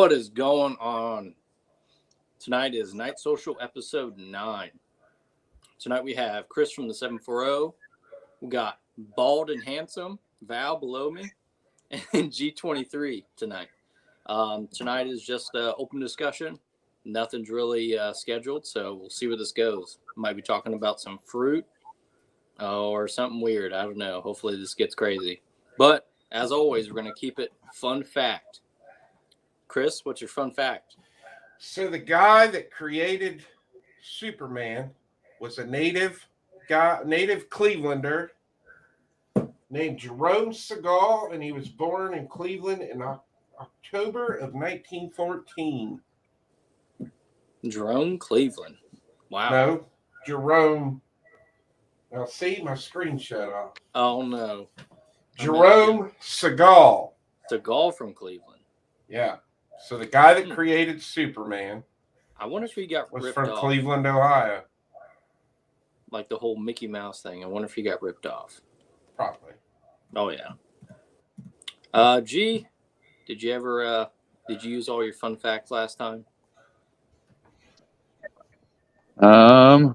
What is going on? Tonight is Night Social episode 9. Tonight we have Chris from the 740. We got Bald and Handsome, Val below me, and G23 tonight. Tonight is just open discussion. Nothing's really scheduled, so we'll see where this goes. Might be talking about some fruit or something weird. I don't know. Hopefully this gets crazy. But as always, we're going to keep it fun fact. Chris, what's your fun fact? So the guy that created Superman was a native Clevelander named Jerome Segal, and he was born in Cleveland in October of 1914. Jerome Cleveland. Wow. No, Jerome. Now see, my screen shut off. Oh, no. Jerome Segal. Segal from Cleveland. Yeah. So the guy that created Superman, I wonder if he got was ripped from off. Cleveland, Ohio. Like the whole Mickey Mouse thing. I wonder if he got ripped off. Probably. Oh, yeah. G, did you ever, did you use all your fun facts last time? Fun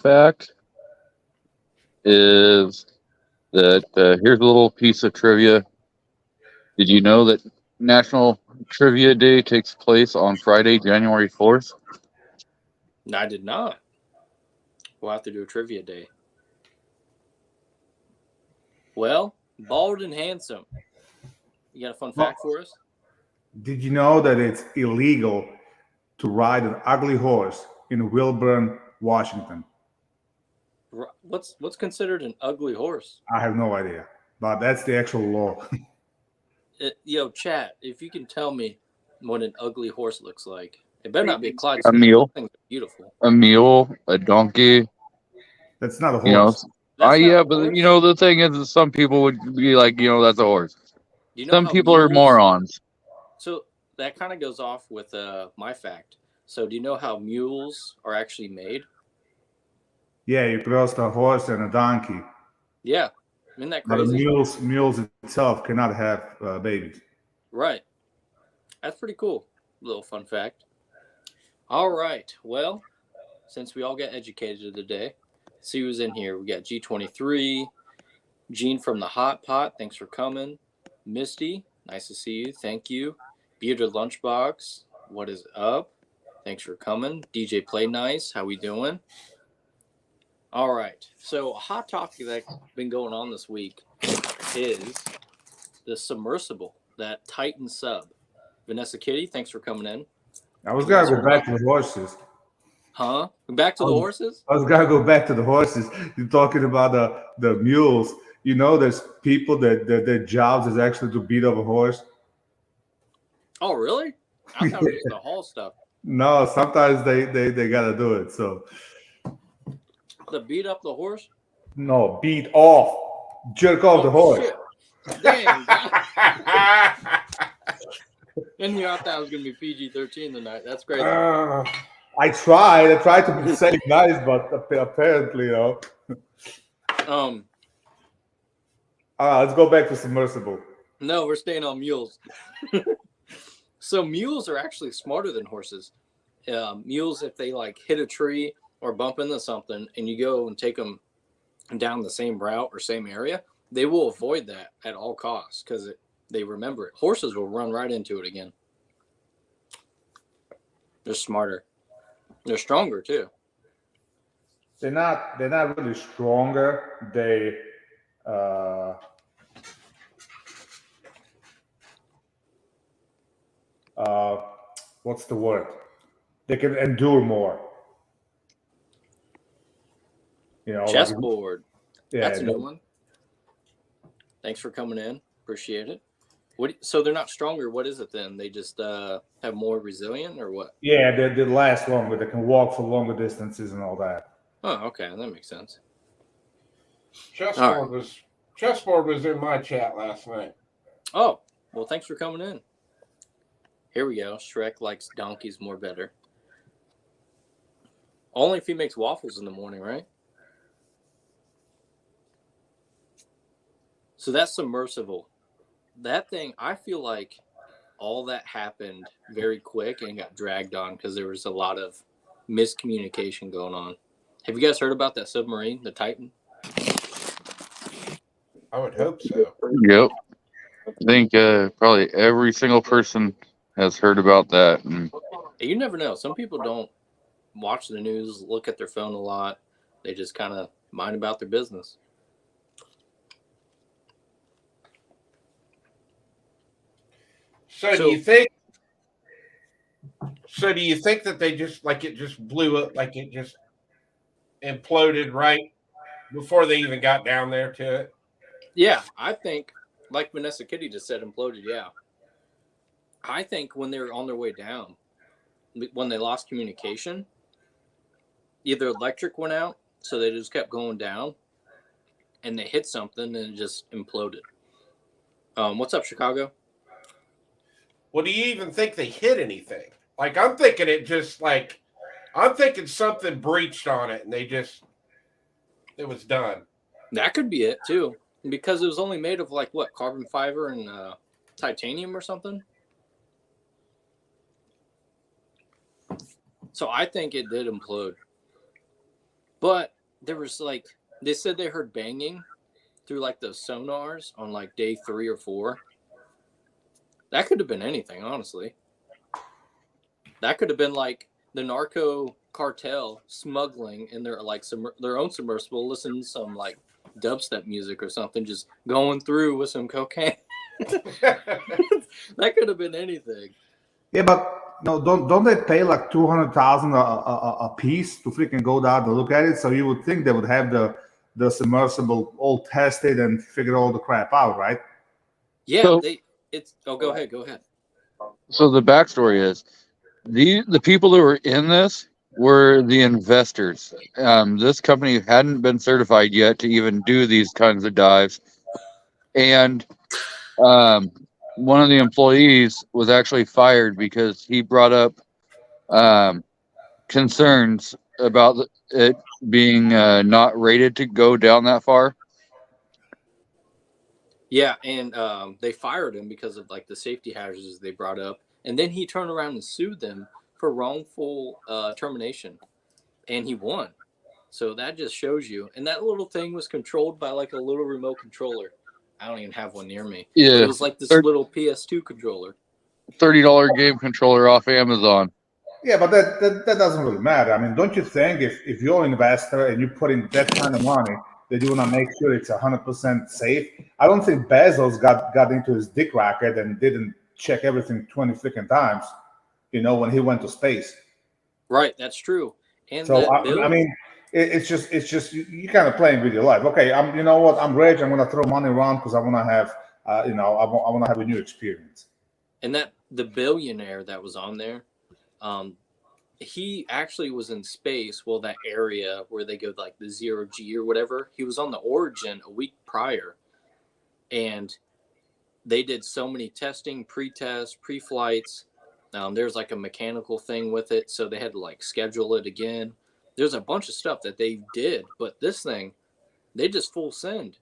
fact is that here's a little piece of trivia. Did you know that National Trivia Day takes place on Friday, January 4th? I did not. We'll have to do a trivia day. Well, Bald and Handsome. You got a fun fact for us? Did you know that it's illegal to ride an ugly horse in Wilburn, Washington? What's considered an ugly horse? I have no idea, but that's the actual law. Yo, chat, if you can tell me what an ugly horse looks like. It better not be a Clyde. A mule. Things are beautiful. A mule, a donkey. That's not a horse. You know, yeah, but horse? you know the thing is, that some people would be like, that's a horse. You know Some how people are mules- morons. So that kind of goes off with my fact. So do you know how mules are actually made? Yeah, you crossed a horse and a donkey. Yeah. Isn't that But crazy? mules itself cannot have babies. Right. That's pretty cool. Little fun fact. All right. Well, since we all got educated today, see who's in here. We got G23, Gene from the Hot Pot. Thanks for coming. Misty, nice to see you. Thank you. Bearded Lunchbox, what is up? Thanks for coming. DJ Play Nice, how we doing? All right. So a hot topic that's been going on this week is the submersible, that Titan sub. Vanessa Kitty, thanks for coming in. I was gonna go back to the horses. Huh? Back to the horses? I was gonna go back to the horses. You're talking about the mules. You know, there's people that their jobs is actually to beat up a horse. Oh, really? I thought it was the haul stuff. No, sometimes they gotta do it. So To beat up the horse? no, beat off, jerk off the horse. Shit. Dang. And here I thought it was going to be PG-13 tonight. That's crazy. I tried to say nice, but apparently, Um, All right, let's go back to submersible. No, we're staying on mules. So mules are actually smarter than horses. Mules, if they like hit a tree or bump into something and you go and take them down the same route or same area, they will avoid that at all costs because they remember it. Horses will run right into it again. They're smarter. They're stronger too. They're not really stronger. They what's the word? They can endure more. You know, Chessboard. Yeah, That's a new one. Thanks for coming in. Appreciate it. So they're not stronger. What is it then? They just have more resilient or what? Yeah, they last longer. They can walk for longer distances and all that. Oh, okay. That makes sense. Chessboard was in my chat last night. Oh, well, thanks for coming in. Here we go. Shrek likes donkeys more better. Only if he makes waffles in the morning, right? So that's submersible. That thing, I feel like all that happened very quick and got dragged on because there was a lot of miscommunication going on. Have you guys heard about that submarine, the Titan? I would hope so. Yep. I think probably every single person has heard about that. And You never know. Some people don't watch the news, look at their phone a lot. They just kind of mind about their business. So do you think? So do you think that they just like it just blew up, like it just imploded right before they even got down there to it? Yeah, I think, like Vanessa Kitty just said, imploded. Yeah, I think when they were on their way down, when they lost communication, either electric went out, so they just kept going down, and they hit something and it just imploded. What's up, Chicago? Well, do you even think they hit anything? Like I'm thinking it just like I'm thinking something breached on it and it was done. That could be it too, because it was only made of like what, carbon fiber and titanium or something. So I think it did implode. But there was like, they said they heard banging through like those sonars on like day 3 or 4. That could have been anything, honestly. That could have been like the narco cartel smuggling in their like their own submersible, listening to some like dubstep music or something, just going through with some cocaine. That could have been anything. Yeah, but no, don't they pay like 200,000 a piece to freaking go down to look at it? So you would think they would have the submersible all tested and figure all the crap out, right? Yeah, So- go ahead. so the backstory is the people that were in this were the investors. This company hadn't been certified yet to even do these kinds of dives, and one of the employees was actually fired because he brought up concerns about it being not rated to go down that far. Yeah, and they fired him because of like the safety hazards they brought up, and then he turned around and sued them for wrongful termination, and he won. So that just shows you. And that little thing was controlled by like a little remote controller. I don't even have one near me. Yeah, It was like this little PS2 controller. $30 game controller off Amazon. Yeah, but that doesn't really matter. I mean, don't you think if you're an investor and you put in that kind of money, that you want to make sure it's 100% safe? I don't think Bezos got into his dick racket and didn't check everything 20 freaking times, when he went to space. Right, that's true. And So I mean, it's just you kind of playing with your life. Okay, you know what? I'm rich. I'm gonna throw money around because I want to have, I want to have a new experience. And that the billionaire that was on there, he actually was in space. Well, that area where they go like the 0G or whatever, he was on the Origin a week prior, and they did so many testing, pre-tests, pre-flights. There's like a mechanical thing with it, so they had to like schedule it again. There's a bunch of stuff that they did, but this thing, they just full send.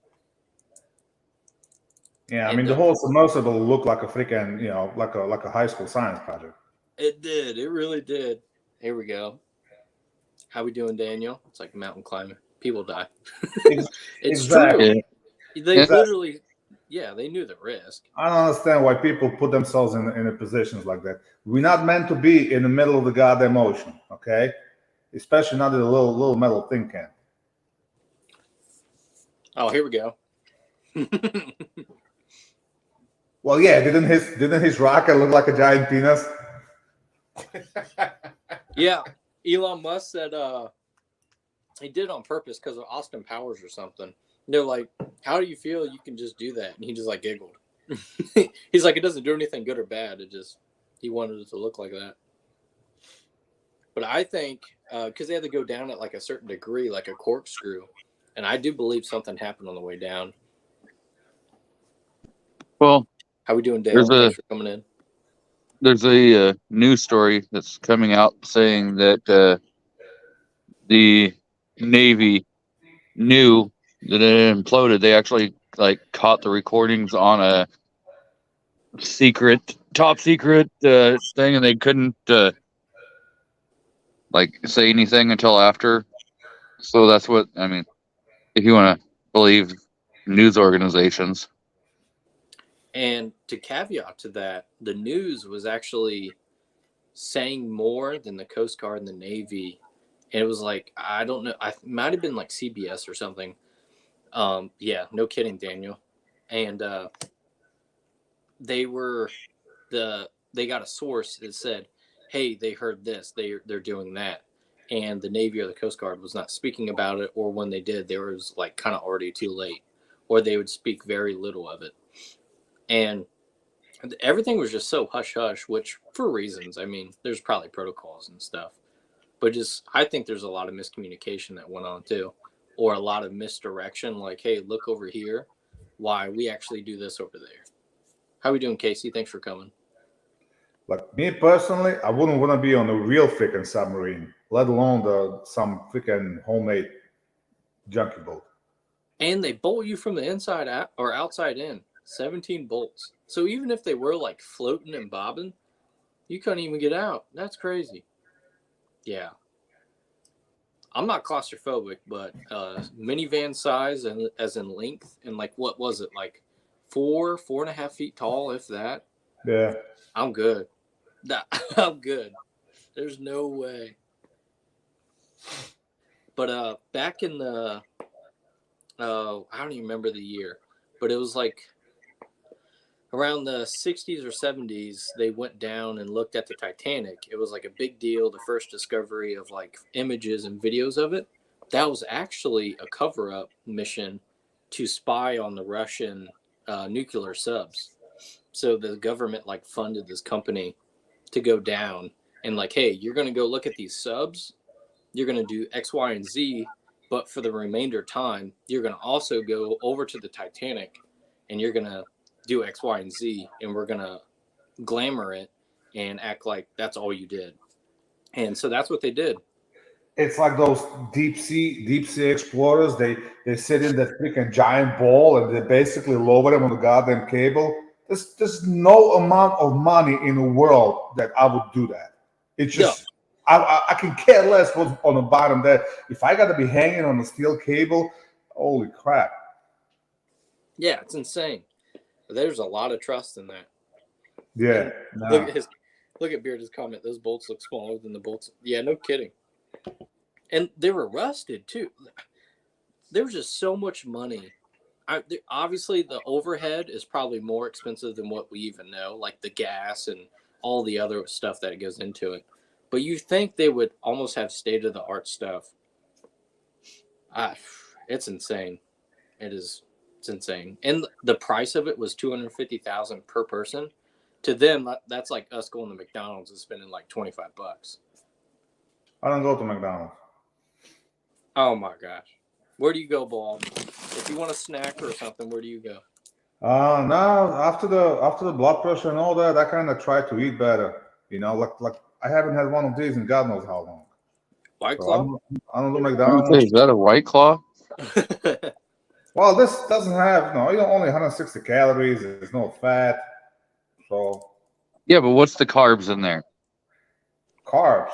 Yeah, I mean, the whole submersible looked like a freaking, like a high school science project. It did. It really did. Here we go. How we doing, Daniel? It's like mountain climbing. People die. It's Exactly. true. They literally, they knew the risk. I don't understand why people put themselves in positions like that. We're not meant to be in the middle of the goddamn ocean, okay? Especially not in a little metal tin can. Oh, here we go. Well, yeah, didn't his rocket look like a giant penis? Yeah, Elon Musk said he did it on purpose because of Austin Powers or something. They're like, "How do you feel? You can just do that?" And he just like giggled. He's like, "It doesn't do anything good or bad. He wanted it to look like that." But I think because they had to go down at like a certain degree, like a corkscrew, and I do believe something happened on the way down. Well, how we doing, Dale? Thanks for coming in. There's a news story that's coming out saying that the Navy knew that it imploded. They actually like caught the recordings on a secret top secret thing, and they couldn't like say anything until after. So that's what I mean. If you want to believe news organizations. And to caveat to that, the news was actually saying more than the Coast Guard and the Navy. And it was like, I don't know, I might have been like CBS or something. Yeah, no kidding, Daniel. And they got a source that said, hey, they heard this, they're doing that. And the Navy or the Coast Guard was not speaking about it, or when they did, there was like kind of already too late, or they would speak very little of it. And everything was just so hush hush, which for reasons, I mean, there's probably protocols and stuff, but just I think there's a lot of miscommunication that went on too, or a lot of misdirection. Like, hey, look over here, why we actually do this over there. How we doing, Casey? Thanks for coming. Like me personally, I wouldn't want to be on a real freaking submarine, let alone some freaking homemade junkie boat. And they bolt you from the inside out or outside in. 17 bolts. So even if they were like floating and bobbing, you couldn't even get out. That's crazy. Yeah. I'm not claustrophobic, but minivan size and as in length and like what was it, like 4.5 feet tall, if that. Yeah. I'm good. I'm good. There's no way. But back in the I don't even remember the year, but it was like around the 60s or 70s, they went down and looked at the Titanic. It was like a big deal, the first discovery of like images and videos of it. That was actually a cover-up mission to spy on the Russian nuclear subs. So the government like funded this company to go down and like, hey, you're going to go look at these subs. You're going to do X, Y, and Z. But for the remainder time, you're going to also go over to the Titanic and you're going to do X, Y, and Z, and we're going to glamour it and act like that's all you did. And so that's what they did. It's like those deep sea explorers. They sit in that freaking giant ball and they basically lower them on the goddamn cable. There's no amount of money in the world that I would do that. It's just I can care less what's on the bottom there. If I got to be hanging on a steel cable, holy crap! Yeah, it's insane. There's a lot of trust in that. Yeah. Look at Beard's comment. Those bolts look smaller than the bolts. Yeah, no kidding. And they were rusted too. There was just so much money. Obviously, the overhead is probably more expensive than what we even know, like the gas and all the other stuff that goes into it. But you think they would almost have state-of-the-art stuff. It's insane. It's insane. And the price of it was $250,000 per person. To them, that's like us going to McDonald's and spending like $25. I don't go to McDonald's. Oh my gosh. Where do you go, Bob? If you want a snack or something, where do you go? No, after the blood pressure and all that, I kind of try to eat better. You know, like I haven't had one of these in God knows how long. White Claw? I don't do McDonald's. Is that a White Claw? Well, this doesn't have only 160 calories. There's no fat. So Yeah, but what's the carbs in there? carbs,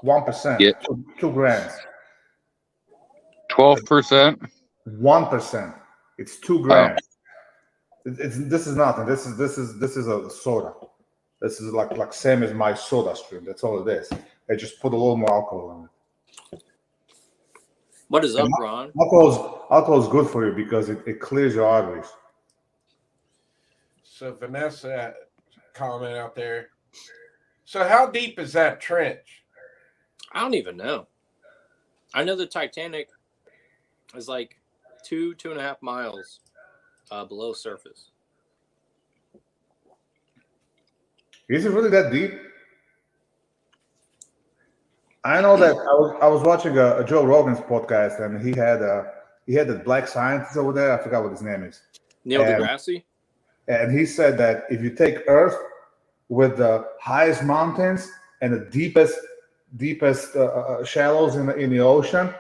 1%, Yeah. 2 grams. 12%. 1%. It's 2 grams. This is nothing. This is a soda. This is like same as my soda stream. That's all it is. They just put a little more alcohol in it. What is up, Ron? Alcohol is good for you because it clears your arteries. So Vanessa comment out there. So how deep is that trench? I don't even know. I know the Titanic is like 2.5 miles below surface. Is it really that deep? I know that I was watching a Joe Rogan's podcast and he had that black scientist over there. I forgot what his name is. Neil deGrasse? And he said that if you take Earth with the highest mountains and the deepest shallows in the ocean,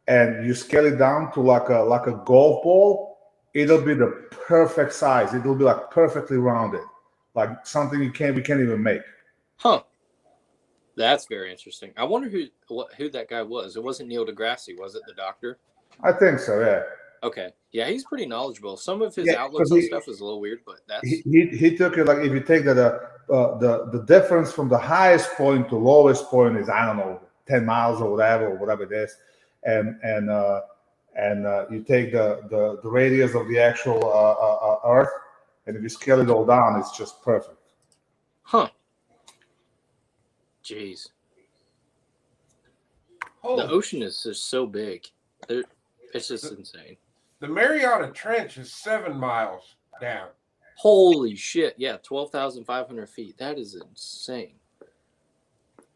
and you scale it down to like a golf ball, it'll be the perfect size. It'll be like perfectly rounded. like something we can't even make. Huh. That's very interesting. I wonder who that guy was. It wasn't Neil deGrasse, was it? The doctor? I think so. Yeah. Okay. Yeah, he's pretty knowledgeable. Some of his Yeah, outlooks 'cause on he- stuff is a little weird, but that's He took it like if you take the difference from the highest point to lowest point is, I don't know, 10 miles or whatever it is, and you take the radius of the actual Earth, and if you scale it all down, it's just perfect. huh. Jeez. Holy, The ocean is just so big. It's just insane. the Mariana Trench is 7 miles down. Holy shit. Yeah, 12,500 feet. That is insane.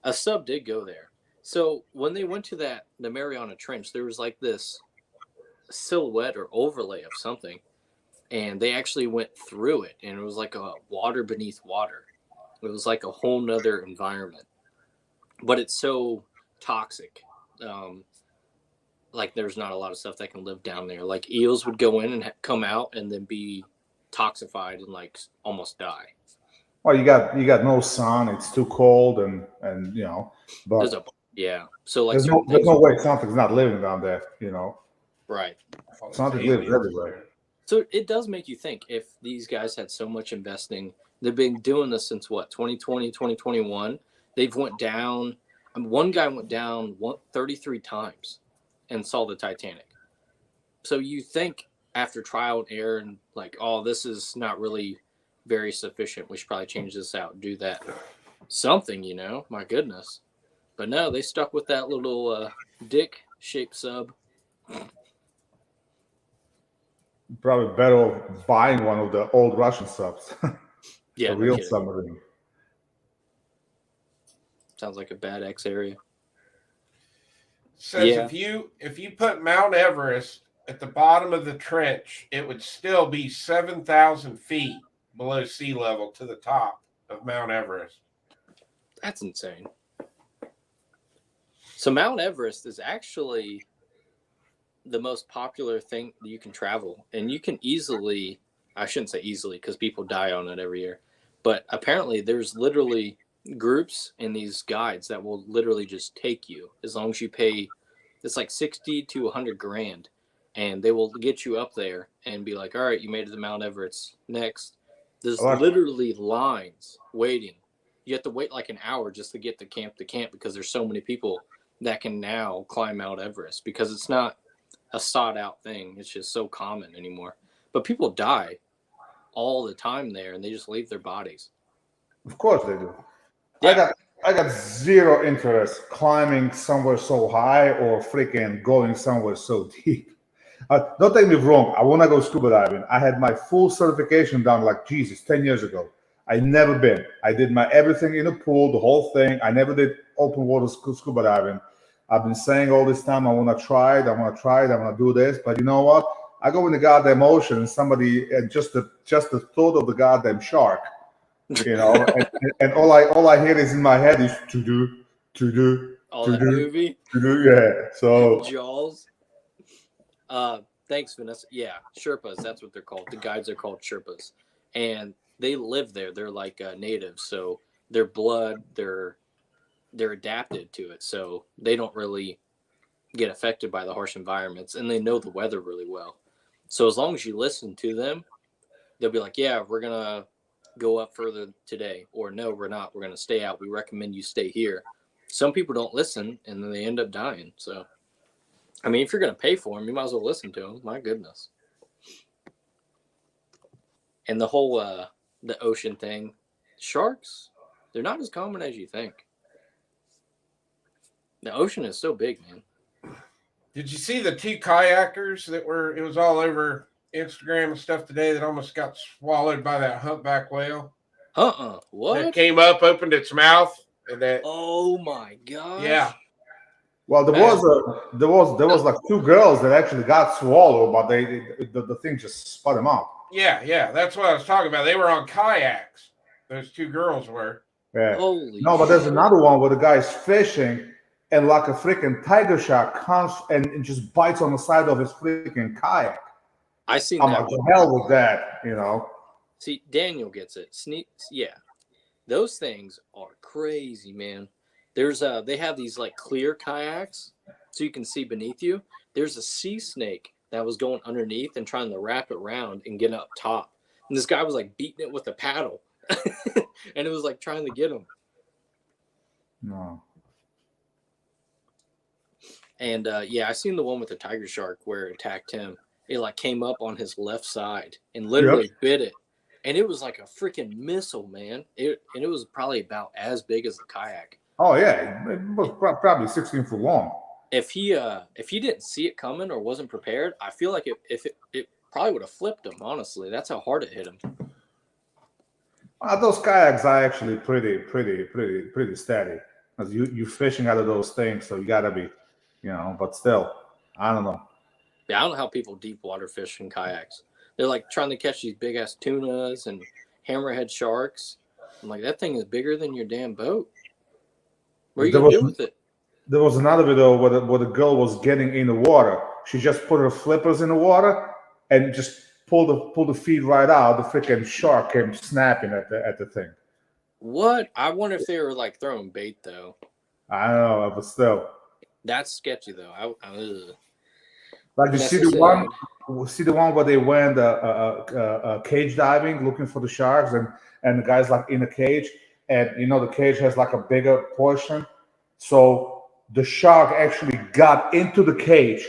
A sub did go there. So when they went to the Mariana Trench, there was like this silhouette or overlay of something. And they actually went through it. And it was like a water beneath water. It was like a whole nother environment. But it's so toxic. Like there's not a lot of stuff that can live down there. Like eels would go in and come out and then be toxified and like almost die. Well, you got no sun; it's too cold, and but So like there's no way something's not living down there. right. Something lives everywhere. So it does make you think, if these guys had so much investing, they've been doing this since what, 2020, 2021. They've went down. One guy went down 33 times and saw the Titanic. So you think after trial and error and like, oh, this is not really very sufficient, we should probably change this out, do that. Something, my goodness. But no, they stuck with that little dick-shaped sub. Probably better off buying one of the old Russian subs. Yeah, a real kidding. submarine. Sounds like a bad X area. Says Yeah. if you put Mount Everest at the bottom of the trench, it would still be 7,000 feet below sea level to the top of Mount Everest. That's insane. So Mount Everest is actually the most popular thing that you can travel, and you can easily, I shouldn't say easily because people die on it every year, but apparently there's literally groups in these guides that will literally just take you as long as you pay. It's like 60 to 100 grand, and they will get you up there and be like, all right, you made it to Mount Everest. Next, there's literally lines waiting. You have to wait like an hour just to get to camp because there's so many people that can now climb Mount Everest, because it's not a sought out thing. It's just so common anymore. But people die all the time there, and they just leave their bodies. Of course they do. Yeah. I got zero interest climbing somewhere so high or freaking going somewhere so deep. Don't take me wrong. I want to go scuba diving. I had my full certification done 10 years ago. I never been. I did my everything in the pool, the whole thing. I never did open water scuba diving. I've been saying all this time, I want to try it. I want to do this. But you know what? I go in the goddamn ocean and just the thought of the goddamn shark, and all I hear is in my head is to do. All that movie. Yeah. So Jaws. Thanks, Vanessa. Yeah, Sherpas. That's what they're called. The guides are called Sherpas, and they live there. They're like natives, so their blood, they're adapted to it, so they don't really get affected by the harsh environments, and they know the weather really well. So as long as you listen to them, they'll be like, yeah, we're gonna go up further today, or no, we're not, we're gonna stay out, we recommend you stay here. Some people don't listen, and then they end up dying. So I mean, if you're gonna pay for them, you might as well listen to them. My goodness. And the whole the ocean thing, sharks, they're not as common as you think. The ocean is so big, man. Did you see the two kayakers it was all over Instagram and stuff today that almost got swallowed by that humpback whale? What? It came up, opened its mouth, and that. Oh my gosh. Yeah. Well, there was like two girls that actually got swallowed, but the thing just spun them out. Yeah, that's what I was talking about. They were on kayaks. Those two girls were. Yeah. Holy but there's another one where the guy's fishing and like a freaking tiger shark comes and just bites on the side of his freaking kayak. I seen I'm that like, one. the hell with that, See, Daniel gets it. Yeah, those things are crazy, man. There's they have these like clear kayaks, so you can see beneath you. There's a sea snake that was going underneath and trying to wrap it around and get up top. And this guy was like beating it with a paddle, and it was like trying to get him. No. And yeah, I seen the one with the tiger shark where it attacked him. It like came up on his left side and literally bit it, and it was like a freaking missile, man. And it was probably about as big as the kayak. Oh yeah, it was probably 16 foot long. If he didn't see it coming or wasn't prepared, I feel like it probably would have flipped him. Honestly, that's how hard it hit him. Those kayaks are actually pretty steady. Because you fishing out of those things, so you gotta be, But still, I don't know. Yeah, I don't know how people deep water fish in kayaks. They're like trying to catch these big ass tunas and hammerhead sharks. I'm like, that thing is bigger than your damn boat. What are you gonna do with it? There was another video where the girl was getting in the water. She just put her flippers in the water and just pulled the feet right out. The freaking shark came snapping at the thing. What? I wonder if they were like throwing bait though. I don't know, but still. That's sketchy though. Like you see the one where they went cage diving looking for the sharks, and the guy's like in a cage, and the cage has like a bigger portion, so the shark actually got into the cage.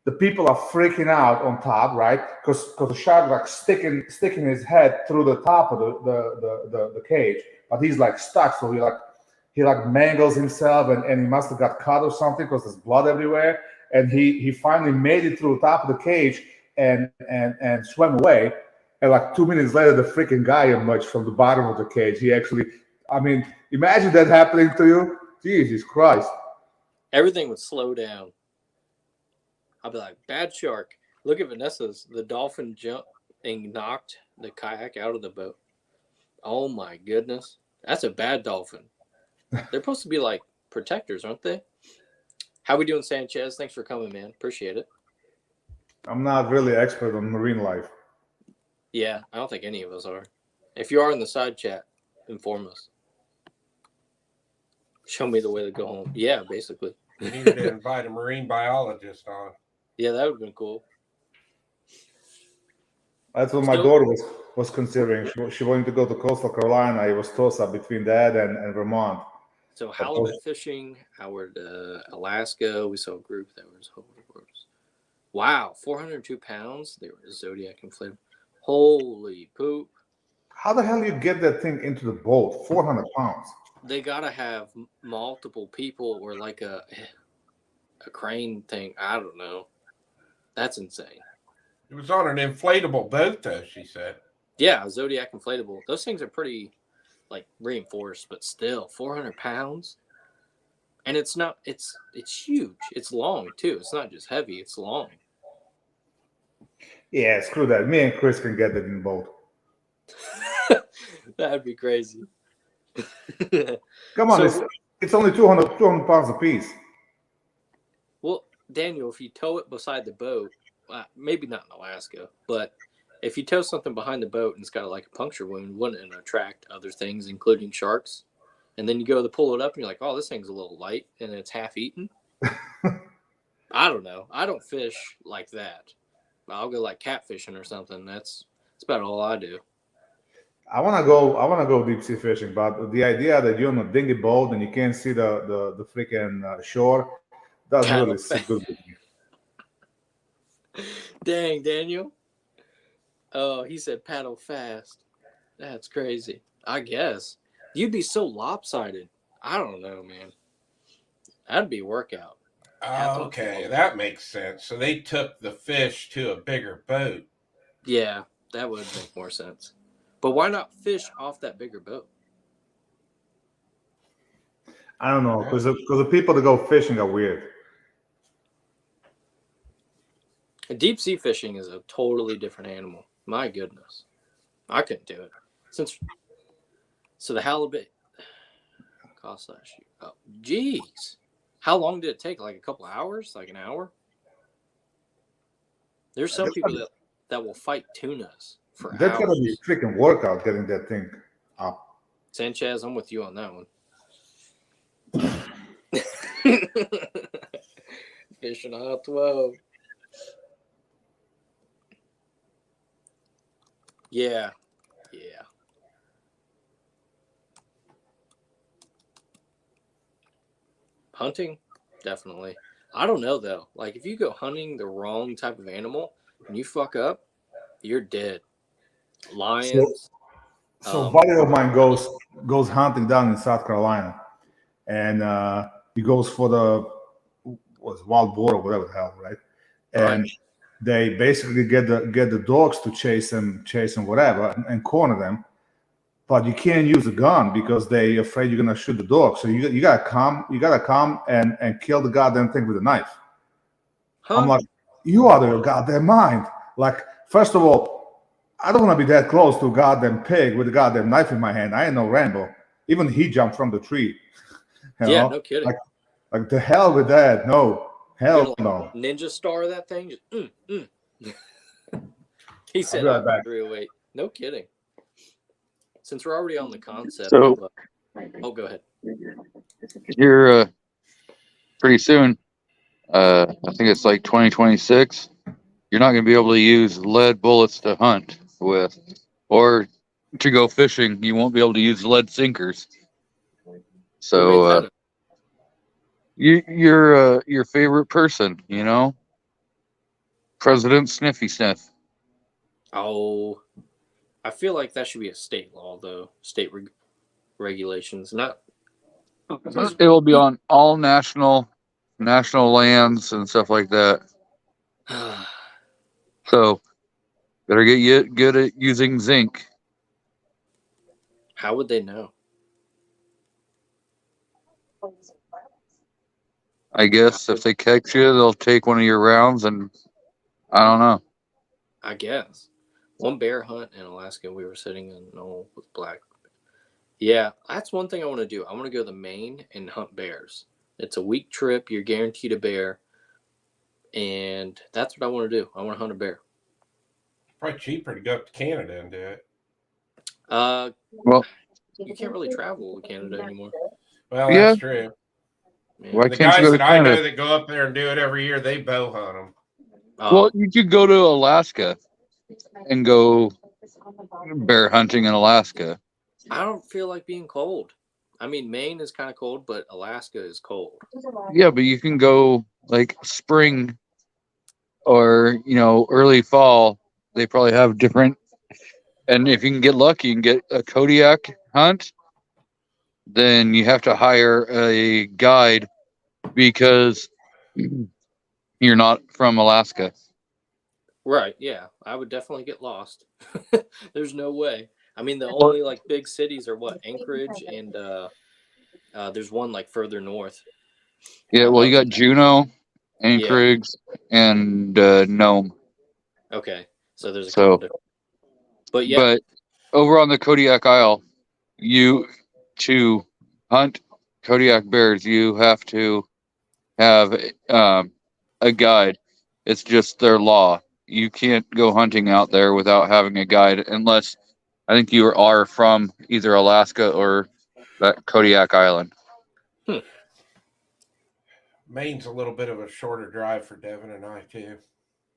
The people are freaking out on top, right? Because the shark like sticking his head through the top of the cage, but he's like stuck, so he mangles himself, and he must have got cut or something because there's blood everywhere. And he finally made it through the top of the cage and swam away. And like 2 minutes later, the freaking guy emerged from the bottom of the cage. He actually, imagine that happening to you. Jesus Christ. Everything would slow down. I'd be like, bad shark. Look at Vanessa's. The dolphin jumped and knocked the kayak out of the boat. Oh my goodness. That's a bad dolphin. They're supposed to be like protectors, aren't they? How we doing, Sanchez? Thanks for coming, man. Appreciate it. I'm not really expert on marine life. Yeah, I don't think any of us are. If you are in the side chat, inform us. Show me the way to go home. Yeah, basically. We needed to invite a marine biologist on. Yeah, that would have been cool. That's what my daughter was considering. She wanted to go to Coastal Carolina. It was toss-up between that and Vermont. So halibut fishing, Howard, Alaska. We saw a group that was wow, 402 pounds. They were Zodiac inflated. Holy poop! How the hell do you get that thing into the boat? 400 pounds. They gotta have multiple people or like a crane thing. I don't know. That's insane. It was on an inflatable boat, though. She said. Yeah, Zodiac inflatable. Those things are pretty like reinforced, but still 400 pounds. And it's huge. It's long too. It's not just heavy, it's long. Yeah, screw that. Me and Chris can get it in boat. That'd be crazy. Come on, it's only 200 pounds a piece. Well, Daniel, if you tow it beside the boat, maybe not in Alaska, but if you tow something behind the boat and it's got like a puncture wound, wouldn't it attract other things, including sharks? And then you go to pull it up and you're like, oh, this thing's a little light and it's half eaten. I don't know. I don't fish like that. I'll go like catfishing or something. That's about all I do. I wanna go deep sea fishing, but the idea that you're on a dinghy boat and you can't see the freaking shore doesn't really sit good with me. Dang, Daniel. Oh, he said paddle fast. That's crazy. I guess. You'd be so lopsided. I don't know, man. That'd be a workout. Okay, that makes sense. So they took the fish to a bigger boat. Yeah, that would make more sense. But why not fish off that bigger boat? I don't know, because the people that go fishing are weird. Deep sea fishing is a totally different animal. My goodness. I couldn't do it. So the halibut cost last year. Oh, geez. How long did it take? Like a couple of hours? Like an hour? There's some people that will fight tunas for That's gotta be hours. a freaking workout getting that thing up. Sanchez, I'm with you on that one. Fishing a hot 12. Yeah. Yeah. Hunting, definitely. I don't know though. Like if you go hunting the wrong type of animal and you fuck up, you're dead. Lions. So a buddy of mine goes hunting down in South Carolina, and he goes for the wild boar or whatever the hell, right? And Right. they basically get the dogs to chase them, whatever, and corner them. But you can't use a gun because they afraid you're gonna shoot the dog. So you gotta come and kill the goddamn thing with a knife. Huh? I'm like, you out of your goddamn mind. Like, first of all, I don't want to be that close to a goddamn pig with a goddamn knife in my hand. I ain't no Rambo. Even he jumped from the tree. You Yeah, know, no kidding. like the hell with that. No, You're hell gonna like no. ninja star that thing? Just He I'll said be right up back. 308. No kidding. Since we're already on the concept So- of oh, go ahead. Here, pretty soon, I think it's like 2026. You're not going to be able to use lead bullets to hunt with, or to go fishing. You won't be able to use lead sinkers. Who made So, that up? your favorite person, President Sniffy Sniff. Oh, I feel like that should be a state law, though. State regulations, not. It will be on all national lands and stuff like that. So, better get good at using zinc. How would they know? I guess if they catch you, they'll take one of your rounds, and I don't know. I guess. One bear hunt in Alaska, we were sitting in knoll with black. Yeah, that's one thing I want to do. I want to go to Maine and hunt bears. It's a week trip. You're guaranteed a bear. And that's what I want to do. I want to hunt a bear. Probably cheaper to go up to Canada and do it. Well, You can't really travel to Canada anymore. Well, Yeah. that's true. Yeah. Why The can't you guys go to that I know Canada? that go up there and do it every year, they bow hunt them. Well, you could go to Alaska and go bear hunting in Alaska. I don't feel like being cold. I mean, Maine is kind of cold, but Alaska is cold. Yeah, but you can go like spring or early fall. They probably have different. And if you can get lucky and get a Kodiak hunt, then you have to hire a guide because you're not from Alaska. Right, yeah. I would definitely get lost. There's no way. I mean, the Well- only like big cities are what? Anchorage and there's one like further north. Yeah, well, you got Juneau, Anchorage, and Nome. Okay. So there's a So- couple different. But yeah, But over on the Kodiak Isle, to hunt Kodiak bears, you have to have a guide. It's just their law. You can't go hunting out there without having a guide unless I think you are from either Alaska or that Kodiak Island. Maine's a little bit of a shorter drive for Devin and I, too.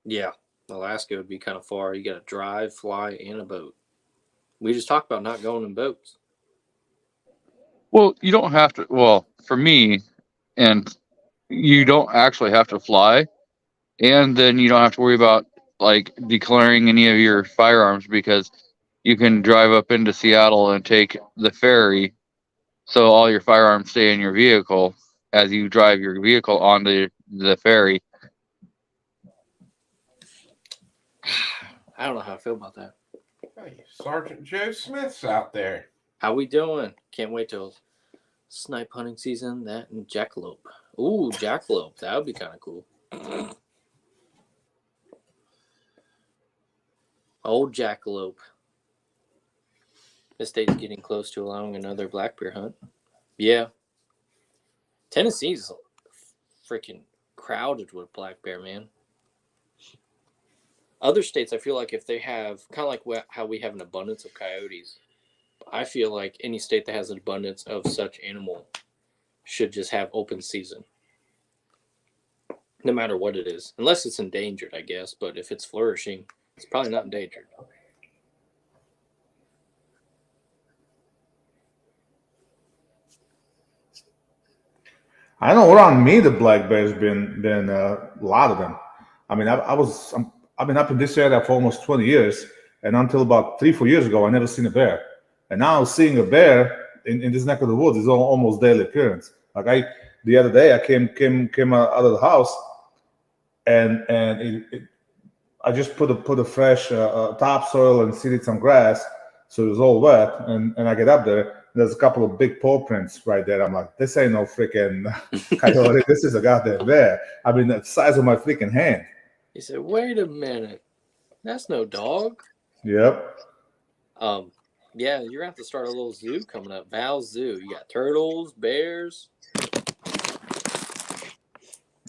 yeah. Alaska would be kind of far. You got to drive, fly, and a boat. We just talked about not going in boats. Well, you don't have to. Well, for me, and you don't actually have to fly, and then you don't have to worry about like declaring any of your firearms because you can drive up into Seattle and take the ferry, so all your firearms stay in your vehicle as you drive your vehicle onto the ferry. I don't know how I feel about that. Hey, Sergeant Joe Smith's out there. How we doing? Can't wait till snipe hunting season. That and jackalope. Ooh, jackalope. That would be kind of cool. Old jackalope. This state's getting close to allowing another black bear hunt. Yeah. Tennessee's freaking crowded with black bear, man. Other states, I feel like if they have kind of like how we have an abundance of coyotes, I feel like any state that has an abundance of such animal should just have open season, no matter what it is, unless it's endangered, I guess. But if it's flourishing, it's probably not endangered. I know around me the black bears been a lot of them. I mean, I've been up in this area for almost 20 years, and until about 3-4 years ago, I never seen a bear. And now seeing a bear in this neck of the woods is almost daily occurrence. Like the other day, I came out of the house, and I just put a fresh topsoil and seeded some grass, so it was all wet. And I get up there, there's a couple of big paw prints right there. I'm like, this ain't no freaking coyote. This is a goddamn bear. I mean, the size of my freaking hand. He said, "Wait a minute, that's no dog." Yep. Yeah, you're gonna have to start a little zoo coming up. Val's Zoo. You got turtles, bears.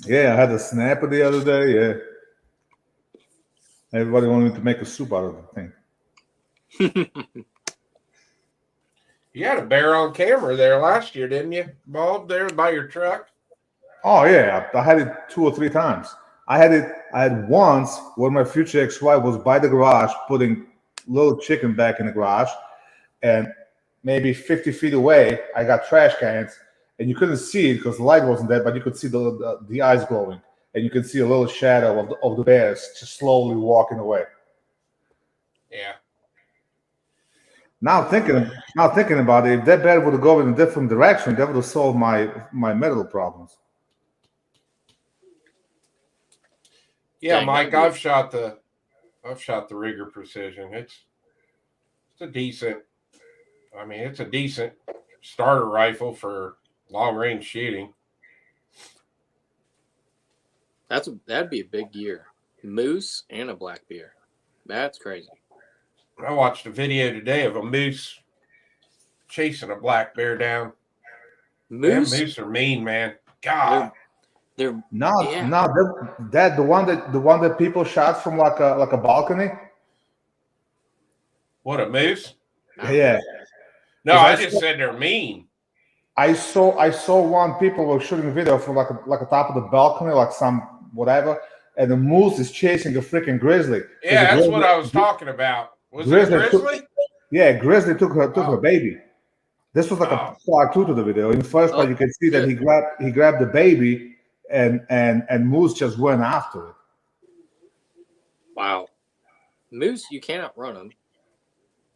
Yeah, I had a snapper the other day. Yeah. Everybody wanted me to make a soup out of the thing. You had a bear on camera there last year, didn't you, Bob? There by your truck. Oh yeah, I had it 2 or 3 times. I had once when my future ex-wife was by the garage putting little chicken back in the garage, and maybe 50 feet away, I got trash cans, and you couldn't see it because the light wasn't there, but you could see the eyes glowing, and you could see a little shadow of the bears just slowly walking away. Yeah. Now thinking about it, if that bear would have gone in a different direction, that would have solved my medical problems. Yeah, Dang, Mike, I've shot the Rigger Precision. It's a decent. I mean, it's a decent starter rifle for long range shooting. That'd be a big year. Moose and a black bear. That's crazy. I watched a video today of a moose chasing a black bear down. Moose? Moose are mean, man. God. They're the one that people shot from like a balcony. What, a moose? Yeah. No, I just said they're mean. I saw one people were shooting a video from like a top of the balcony, like some whatever, and the moose is chasing a freaking grizzly. Yeah, that's what I was talking about. Was it a grizzly? Grizzly took her baby. This was like a part 2 to the video. In the first part, you can see that he grabbed the baby, and moose just went after it. Wow. Moose, you can't outrun them,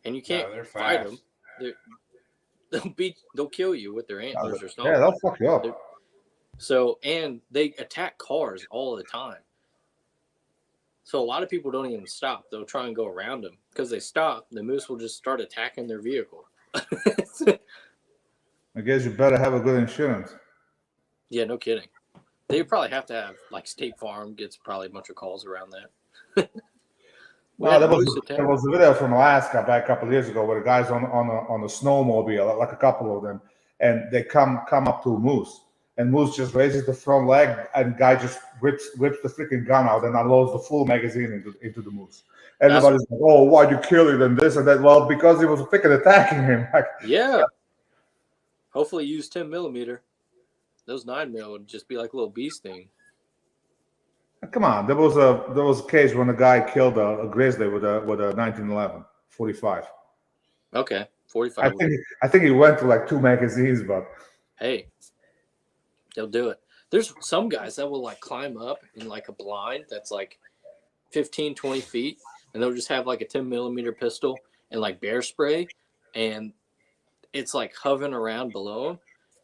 and you can't fight them. They'll kill you with their antlers or something. Yeah, they'll fuck you up. So, and they attack cars all the time. So a lot of people don't even stop. They'll try and go around them. Because they stop, the moose will just start attacking their vehicle. I guess you better have a good insurance. Yeah, no kidding. They probably have to have, like, State Farm gets probably a bunch of calls around that. There was a video from Alaska back a couple of years ago where the guys on a snowmobile, like a couple of them, and they come up to a moose, and moose just raises the front leg, and guy just whips the freaking gun out and unloads the full magazine into the moose. Everybody's like, "Oh, why'd you kill it?" and this and that. Well, because he was freaking attacking him. Like, yeah. Hopefully, use 10mm. Those 9mm would just be like a little beast thing. Come on, there was a case when a guy killed a grizzly with a 1911 45. Okay, 45. I think he went to like 2 magazines, but hey, they'll do it. There's some guys that will like climb up in like a blind that's like 15, 20 feet, and they'll just have like a 10mm pistol and like bear spray, and it's like hovering around below him,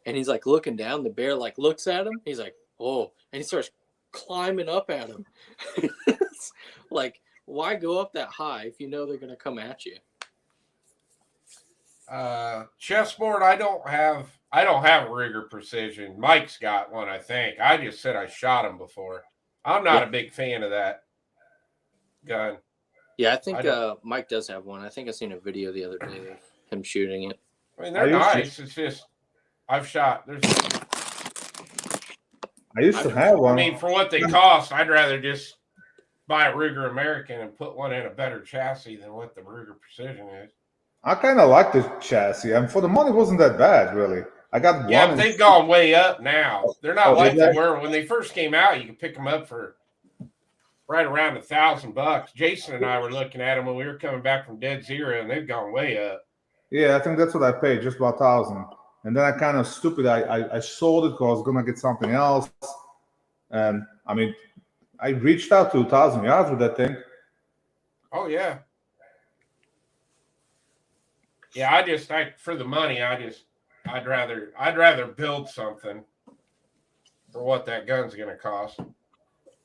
and he's like looking down. The bear like looks at him. He's like, "Oh," and he starts climbing up at him. Like, why go up that high if you know they're gonna come at you? Chessboard, I don't have Rigger Precision. Mike's got one, I think. I just said I shot him before. I'm not a big fan of that gun. Yeah, I think Mike does have one. I think I seen a video the other day of him shooting it. I mean, they're nice. It's just I've shot. I used to have one. I mean, for what they cost, I'd rather just buy a Ruger American and put one in a better chassis than what the Ruger Precision is. I kind of like the chassis, and for the money, it wasn't that bad, really. I got Yeah, one. but they've gone way up now. They're not like did they they? were when they first came out. You could pick them up for right around $1,000. Jason and I were looking at them when we were coming back from Dead Zero, and they've gone way up. Yeah, I think that's what I paid, just about 1,000. And then I kind of stupid. I sold it because I was gonna get something else. And I mean, I reached out to 1,000 yards with that thing. Oh yeah, yeah. I for the money, I'd rather build something for what that gun's gonna cost.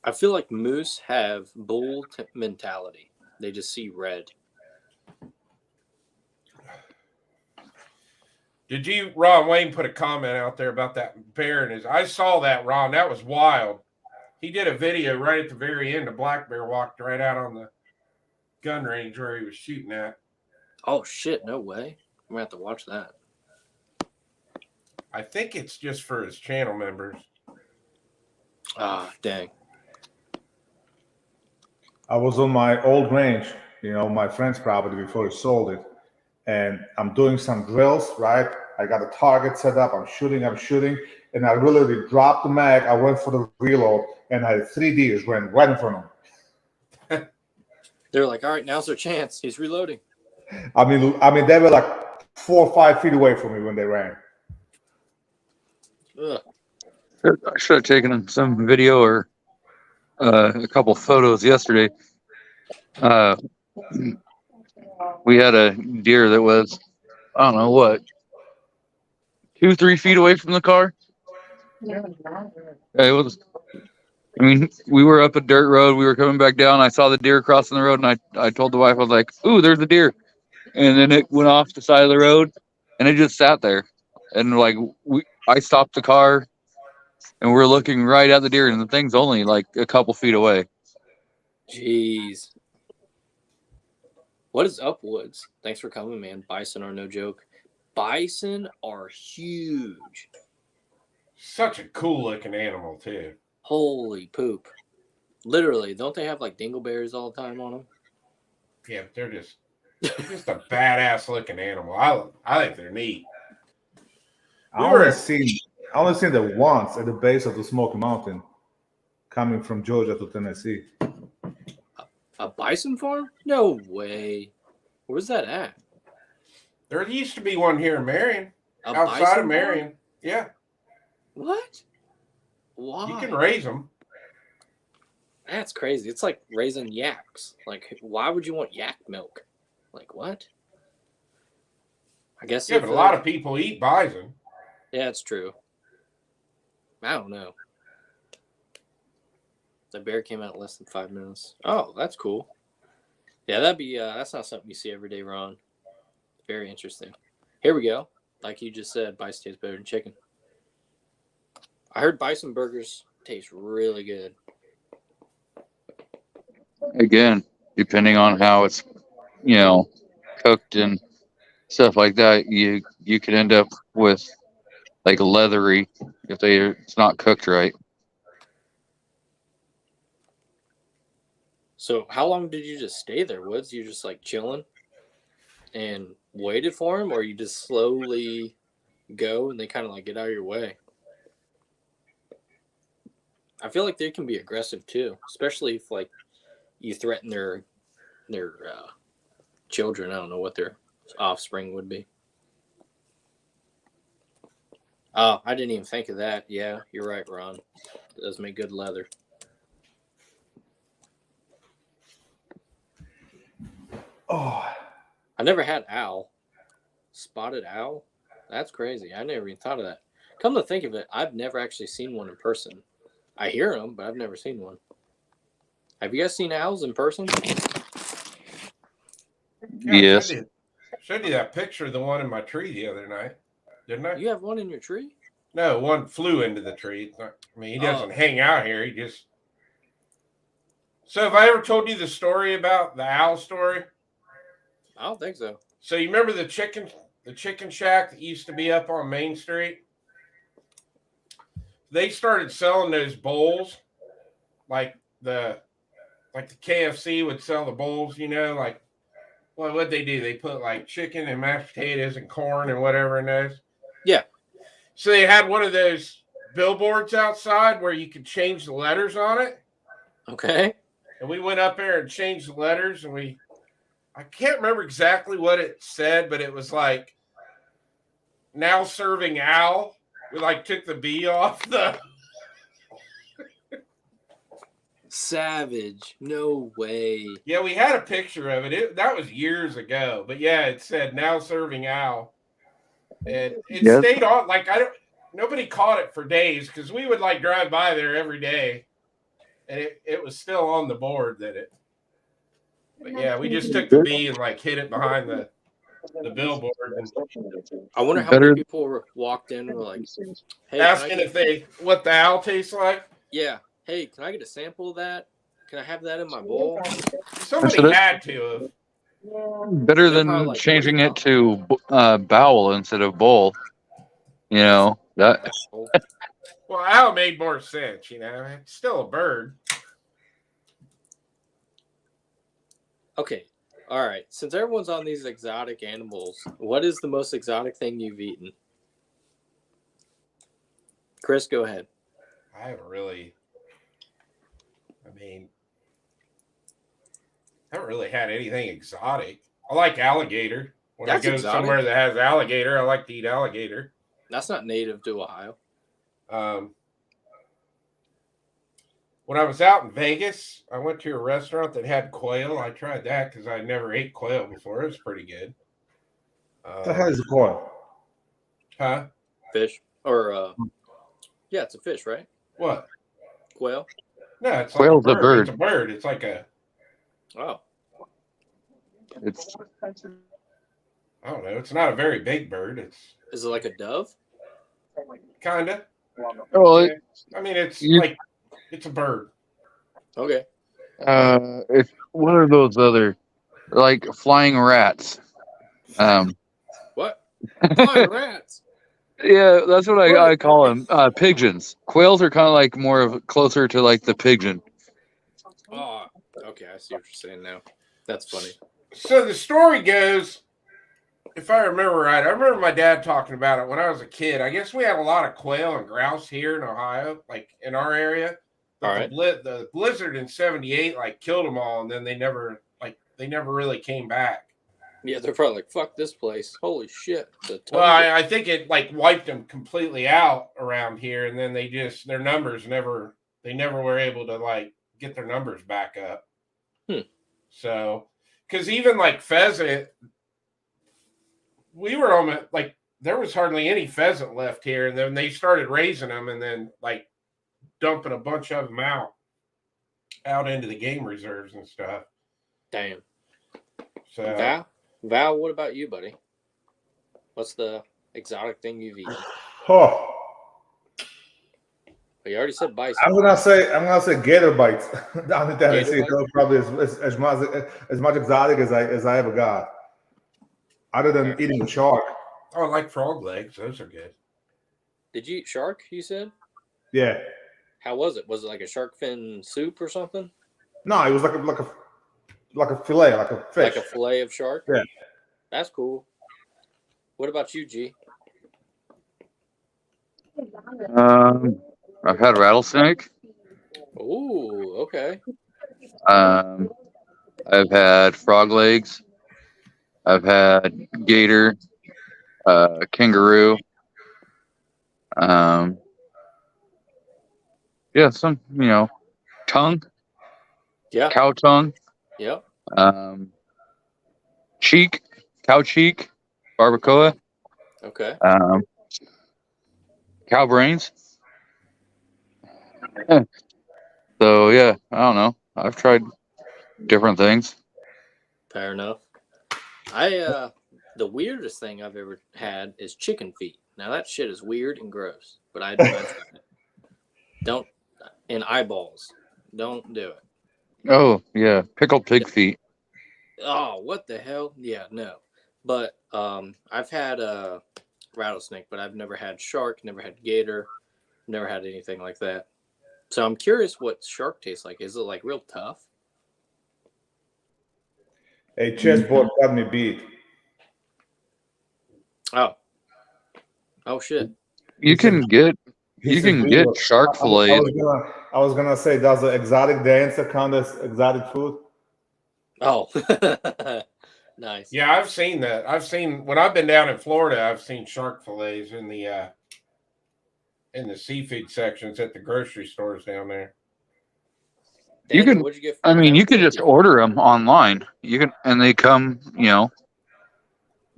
I feel like moose have bull mentality. They just see red. Did you, Ron Wayne, put a comment out there about that bear in his? I saw that, Ron. That was wild. He did a video right at the very end. A black bear walked right out on the gun range where he was shooting at. Oh shit! No way. I'm gonna have to watch that. I think it's just for his channel members. Ah, dang. I was on my old range, my friend's property before he sold it. And I'm doing some drills, right? I got a target set up. I'm shooting, and I literally dropped the mag. I went for the reload, and I had 3 deers ran right in front of me. They're like, all right, now's their chance. He's reloading. I mean, they were like 4 or 5 feet away from me when they ran. Ugh. I should have taken some video or a couple photos yesterday. We had a deer that was, I don't know what, 2-3 feet away from the car. It was. I mean, we were up a dirt road. We were coming back down. I saw the deer crossing the road, and I told the wife, I was like, "Ooh, there's a deer!" And then it went off the side of the road, and it just sat there. And like I stopped the car, and we're looking right at the deer, and the thing's only like a couple feet away. Jeez. What is up, Woods? Thanks for coming, man. Bison are no joke. Bison are huge. Such a cool looking animal too. Holy poop. Literally, don't they have like dingleberries all the time on them? Yeah, but they're just a badass looking animal. I think they're neat. I only seen that once at the base of the Smoky Mountain, coming from Georgia to Tennessee. A bison farm? No way. Where's that at? There used to be one here in Marion, A outside bison of Marion. farm? Yeah. What? Why? You can raise them. That's crazy. It's like raising yaks. Like, why would you want yak milk? Like, what? I guess. Yeah, but a lot of people eat bison. Yeah, it's true. I don't know. The bear came out in less than 5 minutes. Oh, that's cool. Yeah, that'd be. That's not something you see every day, Ron. Very interesting. Here we go. Like you just said, bison tastes better than chicken. I heard bison burgers taste really good. Again, depending on how it's, cooked and stuff like that, you could end up with like leathery if it's not cooked right. So how long did you just stay there, Woods? You just like chilling and waited for him, or you just slowly go and they kind of like get out of your way? I feel like they can be aggressive too, especially if like you threaten their children. I don't know what their offspring would be. Oh, I didn't even think of that. Yeah, you're right, Ron. It does make good leather. Oh, I never had owl. Spotted owl? That's crazy. I never even thought of that. Come to think of it, I've never actually seen one in person. I hear them, but I've never seen one. Have you guys seen owls in person? Yeah, Yes. I showed you that picture of the one in my tree the other night, didn't I? You have one in your tree? No, one flew into the tree. He doesn't hang out here. He just. So, have I ever told you the story about the owl story? I don't think so. So, you remember the chicken shack that used to be up on Main Street? They started selling those bowls, like the like the KFC would sell the bowls, like what'd they do? They put like chicken and mashed potatoes and corn and whatever in those. Yeah. So they had one of those billboards outside where you could change the letters on it. Okay. And we went up there and changed the letters, and I can't remember exactly what it said, but it was like, now serving Al. We like took the B off the. Savage. No way. Yeah, we had a picture of it. That was years ago. But yeah, it said now serving Al. And it stayed on. Like, nobody caught it for days because we would like drive by there every day. And it was still on the board that it. But yeah, we just took the B and like hid it behind the billboard. I wonder how many people walked in and were like, hey, asking what the Al tastes like. Yeah. Hey, can I get a sample of that? Can I have that in my bowl? Somebody had to have. Better than changing it to bowel instead of bowl. That. Well, Al made more sense. It's still a bird. Okay. All right. Since everyone's on these exotic animals, what is the most exotic thing you've eaten? Chris, go ahead. I haven't really had anything exotic. I like alligator. When I go somewhere that has alligator, I like to eat alligator. That's not native to Ohio. When I was out in Vegas, I went to a restaurant that had quail. I tried that because I never ate quail before. It was pretty good. What the hell is quail? Huh? Fish. Or, yeah, it's a fish, right? What? Quail? No, it's like Quail's a bird. It's a bird. It's like a... Oh. I don't know. It's not a very big bird. Is it like a dove? Kind of. Well, it's a bird. Okay. What are those other, like flying rats? What? Flying rats? Yeah, that's what I call them. Pigeons. Quails are kind of like more of closer to like the pigeon. Oh, okay. I see what you're saying now. That's funny. So the story goes, if I remember right, I remember my dad talking about it when I was a kid. I guess we had a lot of quail and grouse here in Ohio, like in our area. But the blizzard in '78 like killed them all, and then they never really came back. Yeah, they're probably like, "Fuck this place! Holy shit!" Well, I think it like wiped them completely out around here, and then their numbers never were able to like get their numbers back up. So, because even like pheasant, we were almost like there was hardly any pheasant left here, and then they started raising them, and then like dumping a bunch of them out into the game reserves and stuff. Damn. So Val, what about you, buddy? What's the exotic thing you've eaten? Oh, You already said bison. I'm gonna say gator bites down in Tennessee. Those probably as much exotic as I ever got. Other than eating a shark. Oh, I like frog legs. Those are good. Did you eat shark? You said. Yeah. How was it? Was it like a shark fin soup or something? No, it was like a fillet, like a fish. Like a fillet of shark? Yeah. That's cool. What about you, G? I've had rattlesnake. Ooh, okay. I've had frog legs. I've had gator, kangaroo. Yeah, some, tongue. Yeah. Cow tongue. Yep. Cheek, cow cheek, barbacoa. Okay. Cow brains. So yeah, I don't know. I've tried different things. Fair enough. The weirdest thing I've ever had is chicken feet. Now that shit is weird and gross, but I tried it. And eyeballs. Don't do it. Oh yeah, pickled pig feet. Oh, what the hell? Yeah, no. But I've had a rattlesnake, but I've never had shark, never had gator, never had anything like that. So I'm curious what shark tastes like. Is it like real tough? A chessboard got me beat. Oh shit. You can get Zero. shark fillet. I was gonna say, does the exotic dancer count as exotic food? Oh. Nice. Yeah, I've seen that. I've seen when I've been down in Florida. I've seen shark fillets in the seafood sections at the grocery stores down there. You Daniel, can. what'd you get I mean, you could just 750? order them online. You can, and they come.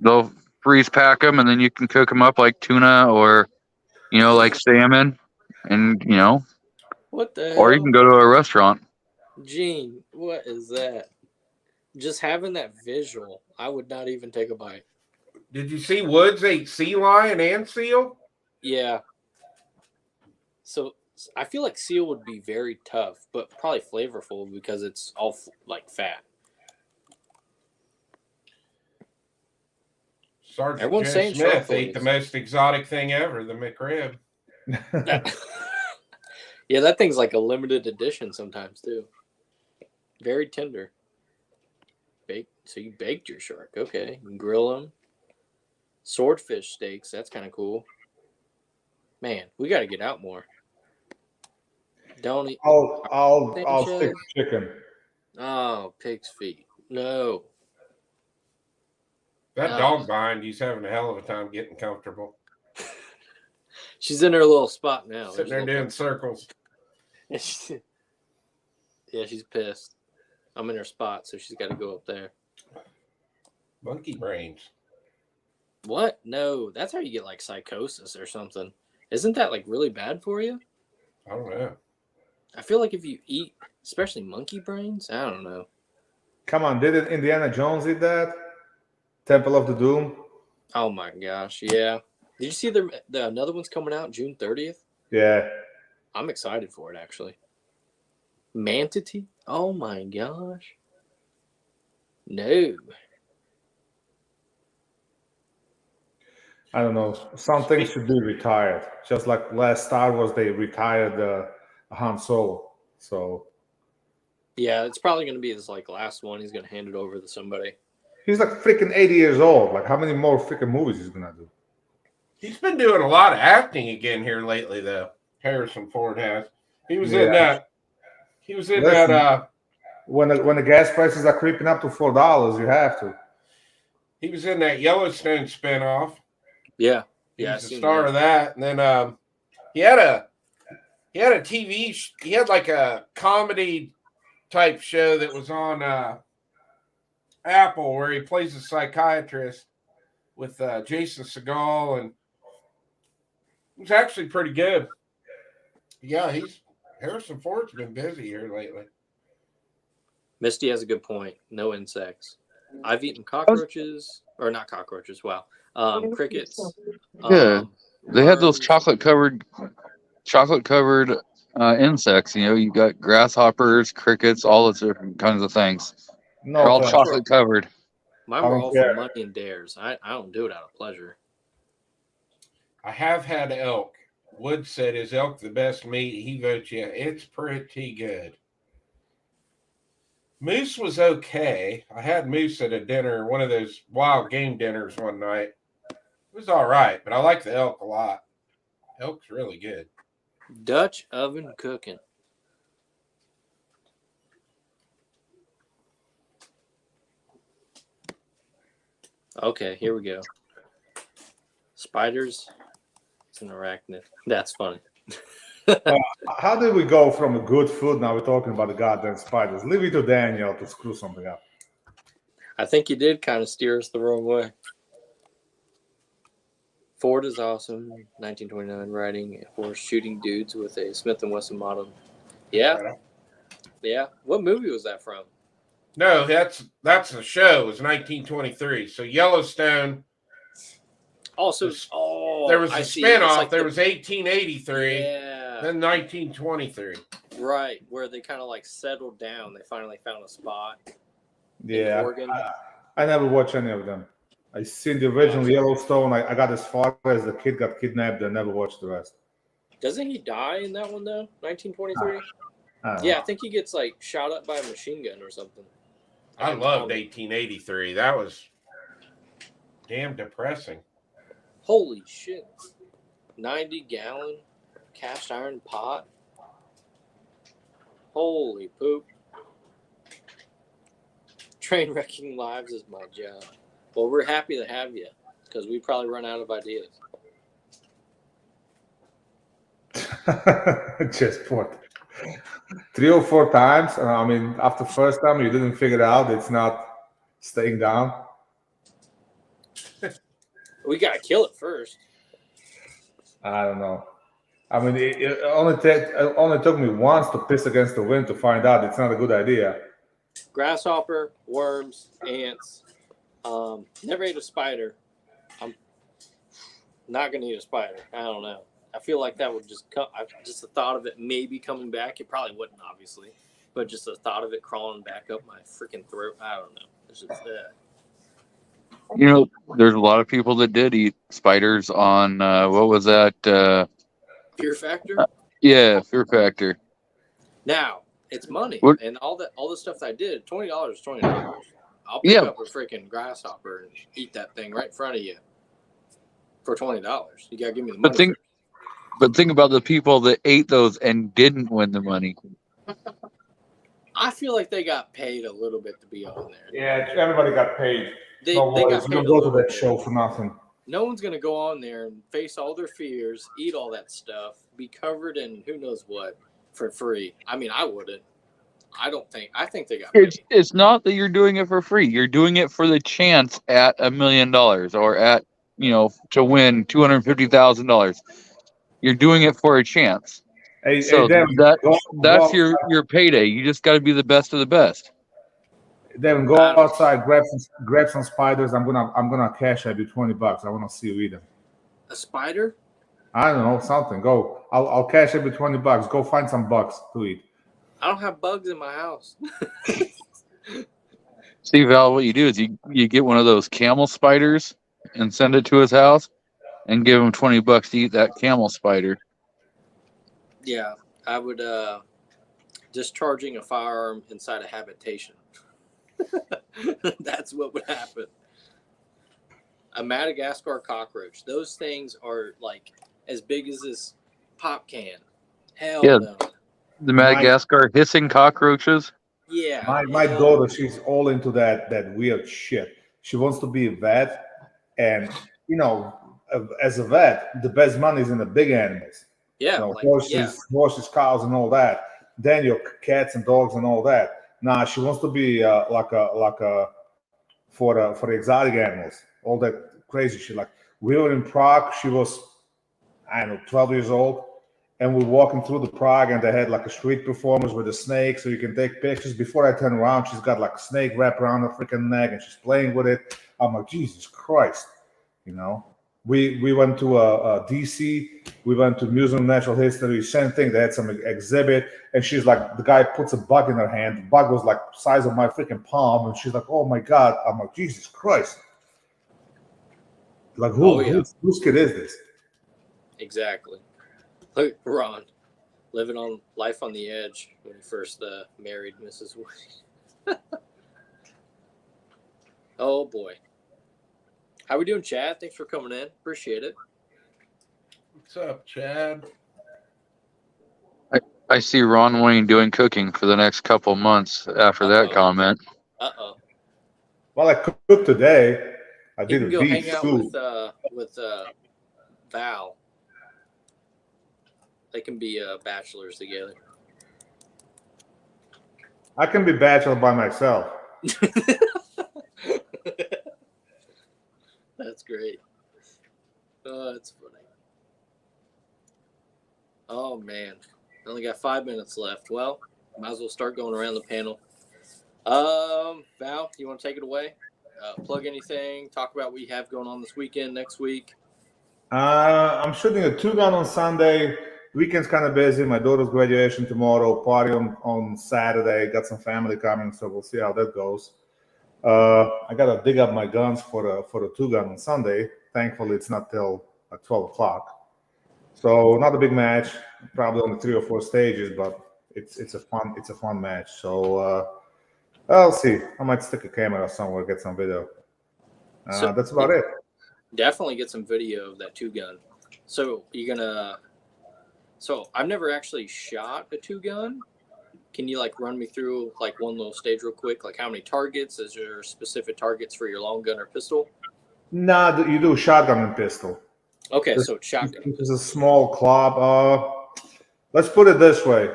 They'll freeze pack them, and then you can cook them up like tuna or, like salmon, and What the or you hell? can go to a restaurant. Gene, what is that? Just having that visual, I would not even take a bite. Did you see Woods ate sea lion and seal? Yeah. So I feel like seal would be very tough, but probably flavorful because it's all like fat. Sergeant Everyone's Joe saying shark Smith ate the fillets. most exotic thing ever, the McRib. Yeah, that thing's like a limited edition sometimes too. Very tender. So you baked your shark. Okay, you can grill them. Swordfish steaks. That's kind of cool. Man, we got to get out more. Don't eat. I'll stick chicken. Oh, pig's feet. No. That No. dog behind you's having a hell of a time getting comfortable. She's in her little spot now. Sitting there doing circles. Yeah, she's pissed. I'm in her spot, so she's got to go up there. Monkey brains. What? No, that's how you get like psychosis or something. Isn't that like really bad for you? I don't know. I feel like if you eat, especially monkey brains, I don't know. Come on, didn't Indiana Jones eat that? Temple of the Doom? Oh my gosh, yeah. Did you see the another one's coming out June 30th? Yeah. I'm excited for it actually. Mantity? Oh my gosh. No. I don't know. Some things should be retired. Just like last Star Wars, they retired Han Solo. So Yeah, it's probably going to be his like last one. He's going to hand it over to somebody. he's like freaking 80 years old. Like, how many more freaking movies he's gonna do? He's been doing a lot of acting again here lately, though. Harrison Ford has. He was in that. He was in that. When the gas prices are creeping up to $4, you have to. He was in that Yellowstone spinoff. Yeah, He yeah. was the star of that, and then he had a TV. He had like a comedy type show that was on Apple where he plays a psychiatrist with Jason Segel, and it was actually pretty good. Yeah, Harrison Ford's been busy here lately. Misty has a good point. No insects. I've eaten cockroaches, or not cockroaches. Wow, crickets. Yeah, they had those worms. chocolate covered insects. You got grasshoppers, crickets, all those different kinds of things. No, They're all thanks. chocolate covered. Mine I were don't all care. for money and dares. I don't do it out of pleasure. I have had elk. Wood said, "Is elk the best meat?" He votes, yeah, it's pretty good. Moose was okay. I had moose at a dinner, one of those wild game dinners one night. It was all right, but I like the elk a lot. Elk's really good. Dutch oven cooking. Okay, here we go. Spiders. It's an arachnid. That's funny. How did we go from a good food? Now we're talking about the goddamn spiders. Leave it to Daniel to screw something up. I think you did kind of steer us the wrong way. Ford is awesome. 1929 riding a horse, shooting dudes with a Smith & Wesson model. Yeah. Yeah. What movie was that from? No, that's the show. It was 1923. So Yellowstone. Also, There was a spinoff. Like there was 1883. Yeah. Then 1923. Right, where they kind of like settled down. They finally found a spot. Yeah. In Oregon. I never watched any of them. I seen the original Yellowstone. I got as far as the kid got kidnapped. I never watched the rest. Doesn't he die in that one though? 1923. I don't Yeah, know. I think he gets like shot up by a machine gun or something. I loved 1883. That was damn depressing. Holy shit. 90-gallon cast iron pot. Holy poop. Train wrecking lives is my job. Well, we're happy to have you because we probably run out of ideas. Just what? 3 or 4 times. I mean, after first time you didn't figure it out. It's not staying down. We got to kill it first. I don't know. I mean, it only took me once to piss against the wind to find out it's not a good idea. Grasshopper, worms, ants. Never ate a spider. I'm not going to eat a spider. I don't know. I feel like that would just come. Just the thought of it maybe coming back. It probably wouldn't, obviously. But just the thought of it crawling back up my freaking throat. I don't know. It's just You know, there's a lot of people that did eat spiders on what was that? Fear Factor. Yeah, Fear Factor. Now it's money, What? and all the stuff that I did. $20 is $20. I'll pick up a freaking grasshopper and eat that thing right in front of you for $20. You gotta give me the money. But think about the people that ate those and didn't win the money. I feel like they got paid a little bit to be on there. Yeah, everybody got paid. They No got worries. paid Don't a go little to that bit. show for nothing. No one's gonna go on there and face all their fears, eat all that stuff, be covered in who knows what for free. I mean, I wouldn't. I think they got paid. It's not that you're doing it for free. You're doing it for the chance at $1 million or at, to win $250,000. You're doing it for a chance. Hey, So Devin, that's your payday. You just got to be the best of the best. Devin, go outside, grab some spiders. I'm gonna cash at you $20. I want to see you eat them. A spider? I don't know, something. Go. I'll cash at you $20. Go find some bugs to eat. I don't have bugs in my house. See, Val, what you do is you get one of those camel spiders and send it to his house and give him $20 to eat that camel spider. Yeah, I would discharging a firearm inside a habitation. That's what would happen. A Madagascar cockroach. Those things are like as big as this pop can. Hell no. The Madagascar hissing cockroaches. Yeah. My daughter, she's all into that weird shit. She wants to be a vet, and as a vet, the best money is in the big animals. Yeah, horses, cows, and all that. Then your cats and dogs and all that. Nah, she wants to be for the exotic animals, all that crazy shit. Like we were in Prague, she was 12 years old, and we're walking through the Prague, and they had like a street performance with a snake, so you can take pictures. Before I turn around, she's got like a snake wrapped around her freaking neck, and she's playing with it. I'm like, Jesus Christ, We went to DC. We went to Museum of Natural History. Same thing. They had some exhibit, and she's like, the guy puts a bug in her hand. The bug was like the size of my freaking palm, and she's like, "Oh my God!" I'm like, "Jesus Christ!" Like, whose kid is this? Exactly. Look, Ron, living on life on the edge when he first married Mrs. Woody. Oh boy. How we doing, Chad? Thanks for coming in. Appreciate it. What's up, Chad? I see Ron Wayne doing cooking for the next couple months after that comment. Uh-oh. Well, I cooked today. I did a beef. You can go hang out with Val. They can be bachelors together. I can be bachelor by myself. That's great. Oh, that's funny. Oh, man. I only got 5 minutes left. Well, might as well start going around the panel. Val, you want to take it away? Plug anything? Talk about what you have going on this weekend, next week? I'm shooting a 2-gun on Sunday. Weekend's kind of busy. My daughter's graduation tomorrow. Party on Saturday. Got some family coming, so we'll see how that goes. I gotta dig up my guns for the 2-gun on Sunday. Thankfully, it's not till 12 o'clock. So not a big match. Probably only 3 or 4 stages, but it's a fun match. So I'll see. I might stick a camera somewhere, get some video. So- That's about it. Definitely get some video of that 2-gun. So you're gonna. So I've never actually shot a 2-gun. Can you like run me through like one little stage real quick? Like how many targets? Is there specific targets for your long gun or pistol? Nah, you do shotgun and pistol. Okay, This- so it's shotgun. This is a small club. Let's put it this way.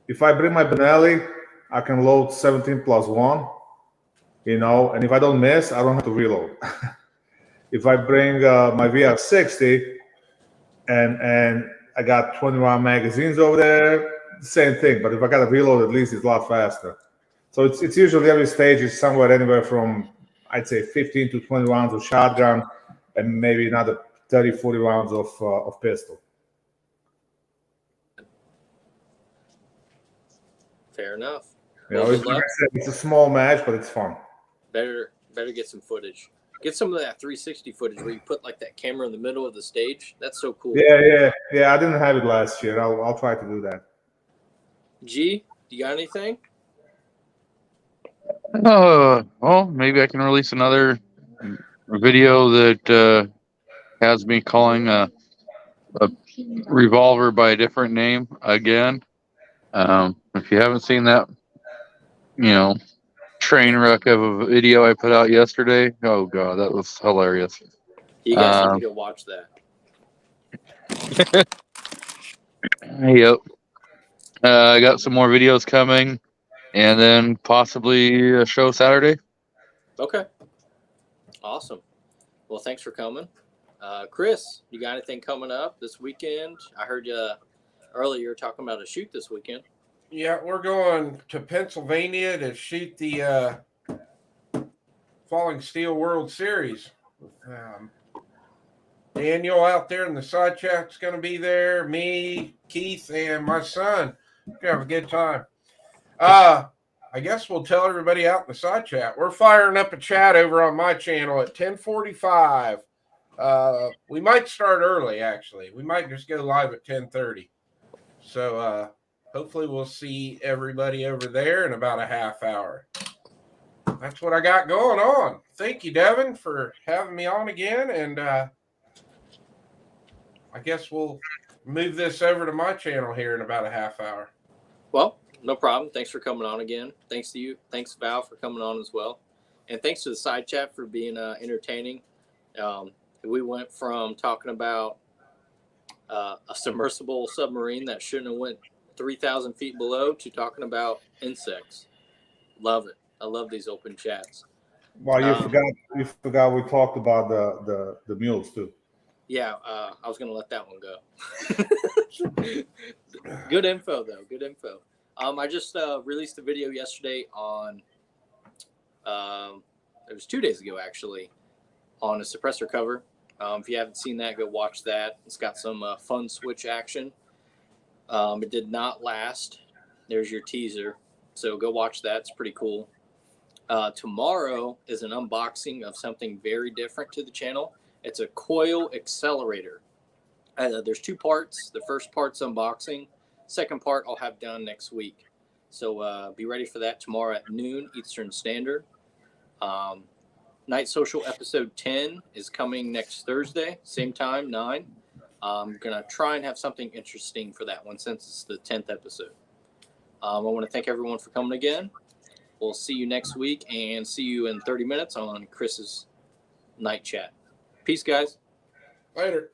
If I bring my Benelli, I can load 17+1, and if I don't miss, I don't have to reload. If I bring my VR60 and I got 20 round magazines over there, same thing. But if I got to reload, at least it's a lot faster. So it's usually every stage is somewhere anywhere from, I'd say, 15 to 20 rounds of shotgun and maybe another 30, 40 rounds of pistol. Fair enough. Like Good I luck. said, it's a small match, but it's fun. Better get some footage. Get some of that 360 footage where you put like that camera in the middle of the stage. That's so cool. Yeah. I didn't have it last year. I'll try to do that. G, do you got anything? Well, maybe I can release another video that has me calling a revolver by a different name again. If you haven't seen that, train wreck of a video I put out yesterday, oh god, that was hilarious. You guys need to go watch that. Yep. I got some more videos coming, and then possibly a show Saturday. Okay. Awesome. Well, thanks for coming. Chris, you got anything coming up this weekend? I heard you earlier talking about a shoot this weekend. Yeah, we're going to Pennsylvania to shoot the Falling Steel World Series. Daniel out there in the side chat's going to be there. Me, Keith, and my son. We're going to have a good time. I guess we'll tell everybody out in the side chat. We're firing up a chat over on my channel at 10:45. We might start early, actually. We might just go live at 10:30. So hopefully we'll see everybody over there in about a half hour. That's what I got going on. Thank you, Devin, for having me on again. And I guess we'll move this over to my channel here in about a half hour. Well, no problem. Thanks for coming on again. Thanks to you. Thanks, Val, for coming on as well. And thanks to the side chat for being entertaining. We went from talking about a submersible submarine that shouldn't have went 3,000 feet below to talking about insects. Love it. I love these open chats. Well, you forgot we talked about the mules too. Yeah, I was gonna let that one go. Good info though. Good info. I just released a video yesterday on. It was 2 days ago actually, on a suppressor cover. If you haven't seen that, go watch that. It's got some fun switch action. It did not last. There's your teaser. So go watch that. It's pretty cool. Tomorrow is an unboxing of something very different to the channel. It's a coil accelerator. There's 2 parts. The first part's unboxing. Second part I'll have done next week. So be ready for that tomorrow at noon Eastern Standard. Night Social episode 10 is coming next Thursday, same time, 9. I'm going to try and have something interesting for that one since it's the 10th episode. I want to thank everyone for coming again. We'll see you next week and see you in 30 minutes on Chris's night chat. Peace, guys. Later.